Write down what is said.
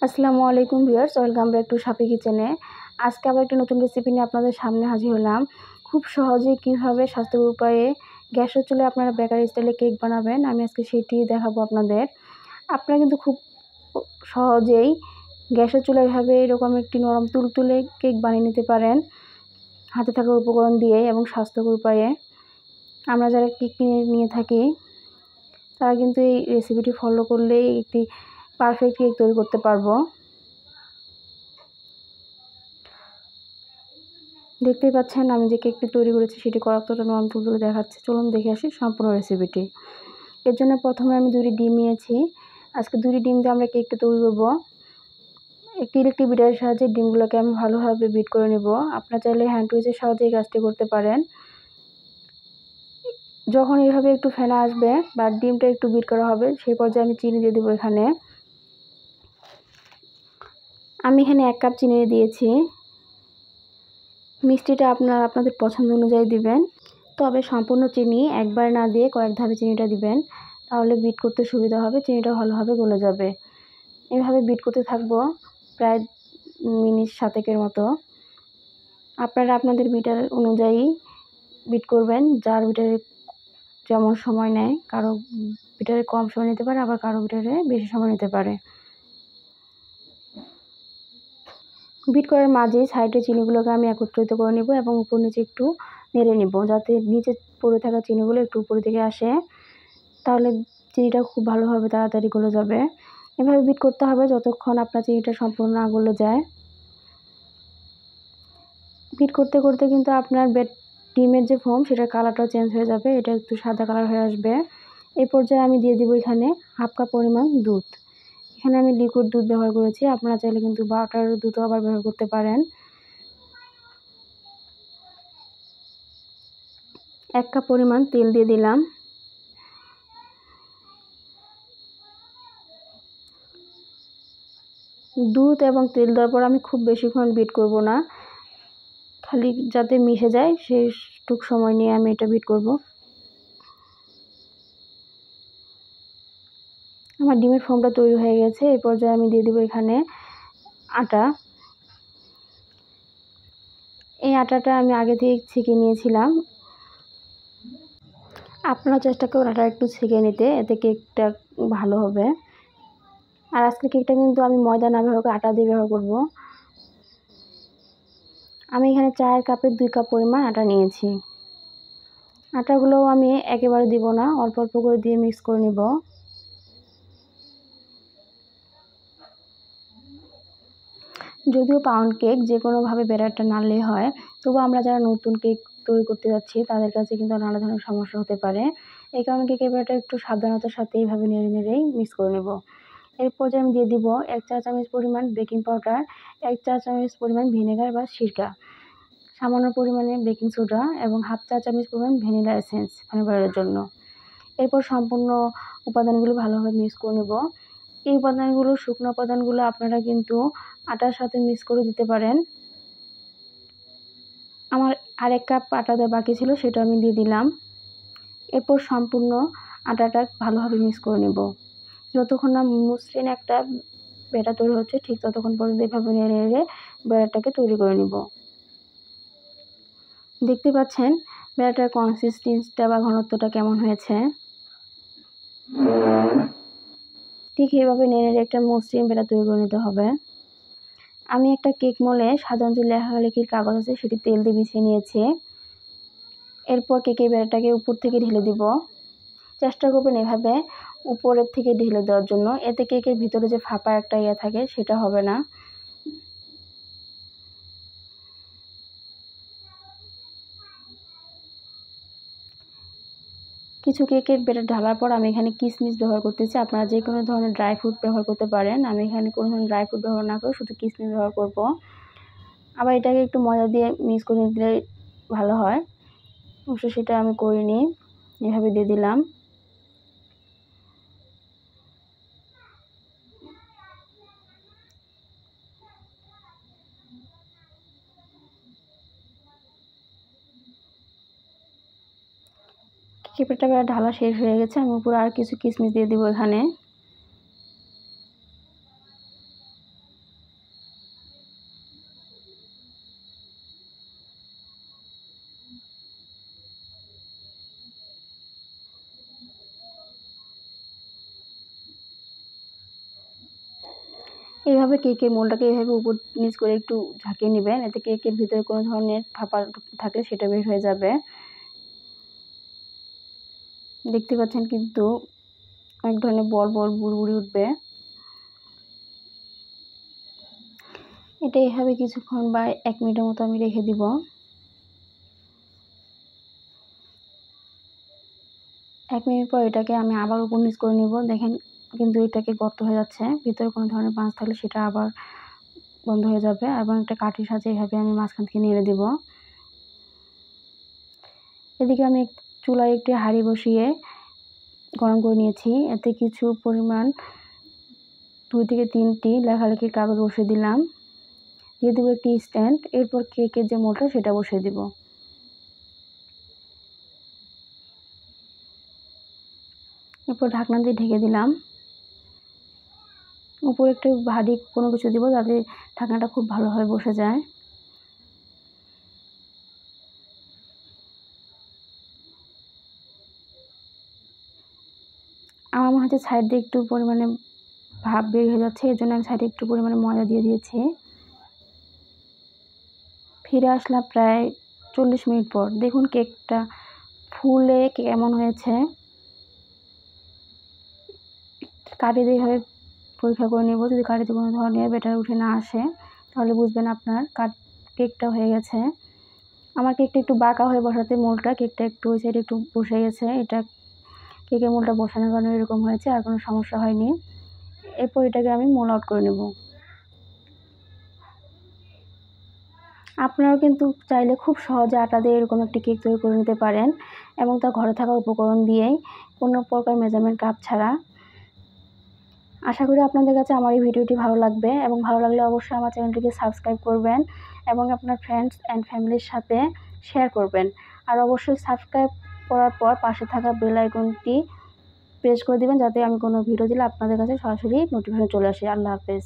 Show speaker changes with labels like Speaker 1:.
Speaker 1: আসসালামু আলাইকুম viewers, welcome back to সাপি কিচেনে। আজকে আবার একটা নতুন রেসিপি নিয়ে আপনাদের সামনে হাজির হলাম। খুব সহজেই কীভাবে স্বাস্থ্যকর উপায়ে গ্যাসের চুলায় আপনারা বেকারি স্টাইলে কেক বানাবেন, আমি আজকে সেটি দেখাবো আপনাদের। আপনারা কিন্তু খুব সহজেই গ্যাসের চুলায় এভাবে এরকম একটি নরম তুলতুলে কেক বানিয়ে নিতে পারেন হাতে থাকা উপকরণ দিয়ে এবং স্বাস্থ্যকর উপায়ে। আমরা যারা কেক কিনে নিয়ে থাকি তারা কিন্তু এই রেসিপিটি ফলো করলেই একটি পারফেক্ট কেক তৈরি করতে পারবো। দেখতেই পাচ্ছেন আমি যে কেকটি তৈরি করেছি সেটি কতটা নরম তুলতুলে দেখাচ্ছে। চলুন দেখে আসি সম্পূর্ণ রেসিপিটি। এর জন্য প্রথমে আমি 2টি ডিম নিয়েছি। আজকে 2টি ডিম দিয়ে আমরা কেকটি তৈরি করব। একটি ইলেকট্রিক বিটারের সাহায্যে ডিমগুলোকে আমি ভালোভাবে বিট করে নেব। আপনারা চাইলে হ্যান্ড উইচের সাহায্যে এই কাজটি করতে পারেন। যখন এইভাবে একটু ফেনা আসবে বা ডিমটা একটু বিট করা হবে, সেই পর্যায়ে আমি চিনি দিয়ে দেবো এখানে। আমি এখানে 1 কাপ চিনি দিয়েছি। মিষ্টিটা আপনাদের পছন্দ অনুযায়ী দিবেন, তবে সম্পূর্ণ চিনি একবার না দিয়ে কয়েক ধাপে চিনিটা দিবেন, তাহলে বিট করতে সুবিধা হবে, চিনিটা ভালোভাবে গলে যাবে। এভাবে বিট করতে থাকবো প্রায় মিনিট 7 মতো। আপনারা আপনাদের বিটার অনুযায়ী বিট করবেন, যার বিটারে যেমন সময় নেয়, কারো বিটারে কম সময় নিতে পারে, আবার কারো বিটারে বেশি সময় নিতে পারে। বিট করার মাঝে সাইডে চিনিগুলোকে আমি একত্রিত করে নেব এবং উপর নিচে একটু নেড়ে নেব, যাতে নিচে পড়ে থাকা চিনিগুলো একটু উপরে দিকে আসে, তাহলে চিনিটা খুব ভালোভাবে তাড়াতাড়ি গলে যাবে। এভাবে বিট করতে হবে যতক্ষণ আপনার চিনিটা সম্পূর্ণ না গলে যায়। বিট করতে করতে কিন্তু আপনার ডিমের যে ফোম সেটার কালারটাও চেঞ্জ হয়ে যাবে, এটা একটু সাদা কালার হয়ে আসবে। এই পর্যায়ে আমি দিয়ে দিব এখানে 1/2 কাপ পরিমাণ দুধ। এখানে আমি লিকুইড দুধ ব্যবহার করেছি, আপনারা চাইলে কিন্তু বাটার দুধও আবার ব্যবহার করতে পারেন। 1 কাপ পরিমাণ তেল দিয়ে দিলাম। দুধ এবং তেল দেওয়ার পর আমি খুব বেশিক্ষণ বিট করব না, খালি যাতে মিশে যায় সেইটুক সময় নিয়ে আমি এটা বিট করব। আমার ডিমের ফোমটা তৈরি হয়ে গেছে। এই পর্যায়ে আমি দিয়ে দিব এখানে আটা। এই আটাটা আমি আগে থেকে ছেঁকে নিয়েছিলাম। আপনারা চেষ্টা করুন আটা একটু ছেঁকে নিতে, এতে কেকটা ভালো হবে। আর আজকে কেকটা কিন্তু আমি ময়দা না ব্যবহার করে আটা দিয়ে ব্যবহার করব। আমি এখানে চায়ের কাপের 2 কাপ পরিমাণ আটা নিয়েছি। আটাগুলোও আমি একেবারে দিব না, অল্প অল্প করে দিয়ে মিক্স করে নেব। যদিও পাউন্ড কেক যে কোনোভাবে ব্যাটারটা নাড়লেই হয়, তবু আমরা যারা নতুন কেক তৈরি করতে যাচ্ছি তাদের কাছে কিন্তু নানা ধরনের সমস্যা হতে পারে। এই কারণে কেকের ব্যাটারটা একটু সাবধানতার সাথে এইভাবে নেড়ে নেড়েই মিক্স করে নেব। এর পর্যায়ে আমি দিয়ে দিব 1 চা চামচ পরিমাণ বেকিং পাউডার, 1 চা চামচ পরিমাণ ভিনেগার বা সিরকা, সামান্য পরিমাণে বেকিং সোডা এবং 1/2 চা চামচ পরিমাণ ভ্যানিলা এসেন্স ফ্লেভারের জন্য। এরপর সম্পূর্ণ উপাদানগুলো ভালোভাবে মিক্স করে নেব। এই উপাদানগুলো, শুকনো উপাদানগুলো আপনারা কিন্তু আটার সাথে মিক্স করে দিতে পারেন। আমার আর 1 কাপ আটা দেওয়া বাকি ছিল, সেটা আমি দিয়ে দিলাম। এরপর সম্পূর্ণ আটাটা ভালোভাবে মিক্স করে নেব। যতক্ষণ না মসৃণ একটা ব্যাটার তৈরি হচ্ছে, ঠিক ততক্ষণ পর্যন্ত এভাবে নেড়ে নেড়ে ব্যাটারটাকে তৈরি করে নেব। দেখতে পাচ্ছেন ব্যাটার কনসিস্টেন্সিটা বা ঘনত্বটা কেমন হয়েছে। ঠিক এইভাবে নেড়ে নেড়ে একটা মসৃণ ব্যাটার তৈরি করে নিতে হবে। আমি একটা কেক মোলে সাধারণ যে লেখালেখির কাগজ আছে সেটি তেল দিয়ে বিছিয়ে নিয়েছি। এরপর কেকের ব্যাটারটাকে উপর থেকে ঢেলে দিব। চেষ্টা করবেন এভাবে উপরের থেকে ঢেলে দেওয়ার জন্য, এতে কেকের ভিতরে যে ফাঁপা একটা ইয়ে থাকে সেটা হবে না। কিছু কেকের ব্যাটার ঢালার পর আমি এখানে কিশমিশ ব্যবহার করতেছি। আপনারা যে কোনো ধরনের ড্রাই ফ্রুট ব্যবহার করতে পারেন। আমি এখানে কোনো ধরনের ড্রাই ফ্রুট ব্যবহার না করে শুধু কিশমিশ ব্যবহার করব। আবার এটাকে একটু ময়দা দিয়ে মিক্স করে দিলে ভালো হয়, অবশ্য সেটা আমি করিনি, এভাবে দিয়ে দিলাম। কেকটা ঢালা শেষ হয়ে গেছে, আমি উপরে আর কিছু কিশমিশ দিয়ে দিব এখানে। এইভাবে কেকের মোলটাকে এইভাবে উপর নিচ করে একটু ঝাঁকিয়ে নেবেন, এতে কেকের ভিতরে কোনো ধরনের ফাঁপা থাকলে সেটা বের হয়ে যাবে। দেখতে পাচ্ছেন কিন্তু এক ধরনের বল বল বুড়বুড়ি উঠবে। এটা এইভাবে কিছুক্ষণ বা 1 মিনিটের মতো আমি রেখে দিব। 1 মিনিট পর এটাকে আমি আবার উপর নিচ করে নেব। দেখেন কিন্তু এটাকে গর্ত হয়ে যাচ্ছে, ভিতরে কোনো ধরনের পাঁচ থাকলে সেটা আবার বন্ধ হয়ে যাবে। এবং একটা কাঠির সাহায্যে এইভাবে আমি মাঝখান থেকে নেড়ে দেব। এদিকে আমি চুলায় একটি হাঁড়ি বসিয়ে গরম করে নিয়েছি, এতে কিছু পরিমাণ 2 থেকে 3টি লেখালেখির কাগজ বসিয়ে দিলাম, দিয়ে দেবো একটি স্ট্যান্ড। এরপর কেকের যে মোলটা সেটা বসিয়ে দিব। এরপর ঢাকনা দিয়ে ঢেকে দিলাম। উপরে একটু ভারী কোনো কিছু দিব যাতে ঢাকনাটা খুব ভালোভাবে বসে যায়। আমার মনে হচ্ছে সাইড দিয়ে একটু পরিমাণে ভাপ বের হয়ে যাচ্ছে, এর জন্য আমি সাইডে একটু পরিমাণে ময়দা দিয়ে দিয়েছি। ফিরে আসলাম প্রায় 40 মিনিট পর। দেখুন কেকটা ফুলে কেমন হয়েছে। কাঠি দিয়ে এইভাবে পরীক্ষা করে নেব, যদি কাঠিতে কোনো ধরনের ব্যাটার উঠে না আসে তাহলে বুঝবেন আপনার কেকটা হয়ে গেছে। আমার কেকটা একটু বাঁকা হয়ে বসাতে মোলটা, কেকটা একটু ওই সাইডে একটু বসে গেছে, এটা কেকের মোলটা বসানোর কারণে এরকম হয়েছে, আর কোনো সমস্যা হয়নি। এরপর এটাকে আমি মোল আউট করে নেব। আপনারাও কিন্তু চাইলে খুব সহজে আটা দিয়ে এরকম একটি কেক তৈরি করে নিতে পারেন, এবং তা ঘরে থাকা উপকরণ দিয়েই, কোনো প্রকার মেজারমেন্ট কাপ ছাড়া। আশা করি আপনাদের কাছে আমার এই ভিডিওটি ভালো লাগবে, এবং ভালো লাগলে অবশ্যই আমার চ্যানেলটিকে সাবস্ক্রাইব করবেন এবং আপনার ফ্রেন্ডস অ্যান্ড ফ্যামিলির সাথে শেয়ার করবেন। আর অবশ্যই সাবস্ক্রাইব করার পর পাশে থাকা বেল আইকনটি প্রেস করে দিবেন, যাতে আমি কোনো ভিডিও দিলে আপনাদের কাছে সরাসরি নোটিফিকেশন চলে আসে। আল্লাহ হাফেজ।